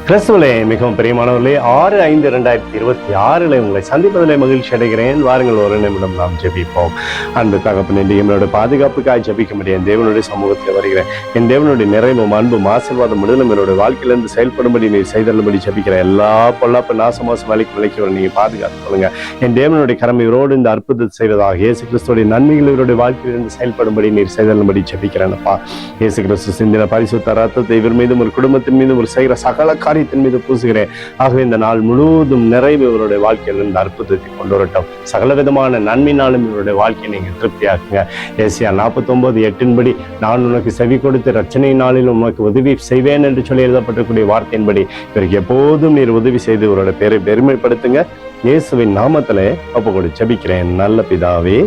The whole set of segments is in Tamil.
கிறிஸ்துவிலே மிகவும் பிரியமானவர்களே, 6/5/2026 உங்களை சந்திப்பதிலே மகிழ்ச்சி அடைகிறேன். வாருங்கள், ஒரு நிமிடம் நாம் ஜெபிப்போம். அன்பு தகப்பனே, என்னுடைய பாதுகாப்புக்காய் ஜெபிக்கும்படி என் தேவனுடைய சமூகத்தில் வருகிறேன். என் தேவனுடைய நிறைவும் அன்பும் ஆசீர்வாதம் விடுதலும் என்னுடைய வாழ்க்கையிலிருந்து செயல்படும்படி நீர் செய்தருளும்படி ஜெபிக்கிறேன். எல்லா பொல்லாப்பு நாசமோசம் விலைக்கு வர நீங்க பாதுகாத்து கொள்ளுங்க. என் தேவனுடைய கரம் இவரோடு இந்த அற்புதத்தை செய்வதாக இயேசு கிறிஸ்துடைய நன்மைகள் இவருடைய வாழ்க்கையிலிருந்து செயல்படும்படி நீர் செய்தருளும்படி ஜெபிக்கிறேன். அப்பா, இயேசு கிறிஸ்து சிந்தின பரிசுத்த ரத்தத்தை இவர் மீதும் ஒரு குடும்பத்தின் மீதும் ஒரு செய்கிற சகல காரியத்தின் மீது பூசுகிறேன். ஆகவே இந்த நாள் முழுவதும் நிறைவு இவருடைய வாழ்க்கையில் இருந்து அற்புதத்தை கொண்டு வரட்டும். சகல விதமான நன்மையினாலும் இவருடைய வாழ்க்கையை நீங்க திருப்தியாக்குங்க. ஏசியா 49:8 நான் உனக்கு செவி கொடுத்து ரட்சணை நாளில் உனக்கு உதவி செய்வேன் என்று சொல்லி எழுதப்பட்டக்கூடிய வார்த்தையின்படி இவருக்கு எப்போதும் நீர் உதவி செய்து இவருடைய பேரை பெருமைப்படுத்துங்க. இயேசுவின் நாமத்திலே ஒப்புக்கொடு ஜெபிக்கிறேன் நல்ல பிதாவே,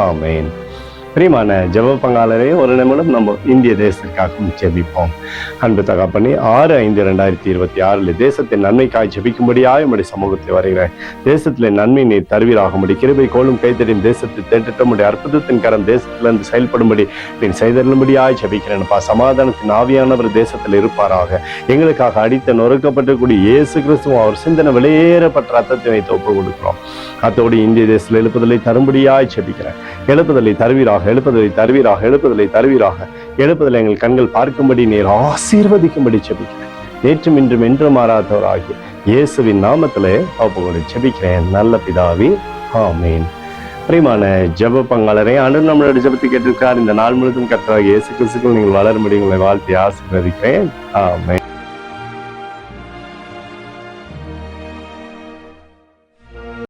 ஆமேன். பிரியமான ஜெப பங்காளரே, ஒரு நிமிடம் நம்ம இந்திய தேசத்திற்காக ஜெபிப்போம். அன்பு தகப்பனே, 6/5/2026 தேசத்தின் நன்மைக்காய் ஜெபிக்கும்படியாய் உம்முடைய சமூகத்தில் வருகிறேன். தேசத்திலே நன்மை நீர் தருவீராகும்படி கிருபை கோலும் கைத்தறியும் தேசத்தை தேட்டமுடைய அற்புதத்தின் கரம் தேசத்திலிருந்து செயல்படும்படி நீர் செய்தருளும்படியாய் ஜெபிக்கிறேன்ப்பா. சமாதானத்தின் ஆவியானவர் தேசத்தில் இருப்பாராக. எங்களுக்காக அடித்த நொறுக்கப்பட்டக்கூடிய இயேசு கிறிஸ்துவும் அவர் சிந்தனை வெளியேறப்பட்ட ரத்தத்தை வைத்து ஒப்புக் கொடுக்கிறோம். அத்தோடு இந்திய தேசத்தில் எழுப்புதலை தரும்படியாய் ஜெபிக்கிறேன். எழுப்புதலை தருவீராக, எழுப்புதலை தருவீராக, எழுப்புதலை தருவீராக. எழுப்புதலை எங்கள் கண்கள் பார்க்கும்படி நீர் ஆசீர்வதிக்கும்படி ஜெபிக்கிறேன். நேற்றும் இன்றும் என்றும் மாறாதவராகிய இயேசுவின் நாமத்திலே ஒப்புக்கொடு ஜெபிக்கிறேன் நல்ல பிதாவே, ஆமேன். பிரியமான ஜெப பங்காளரே, ஆண்டவர் நம்மளுடைய ஜெபத்தை கேட்டிருக்கார். இந்த நாள் முழுவதும் கர்த்தராகிய இயேசு கிறிஸ்துவுக்குள் நீங்கள் வளரும்படி உங்களை வாழ்த்தி ஆசீர்வதிக்கிறேன். ஆமேன்.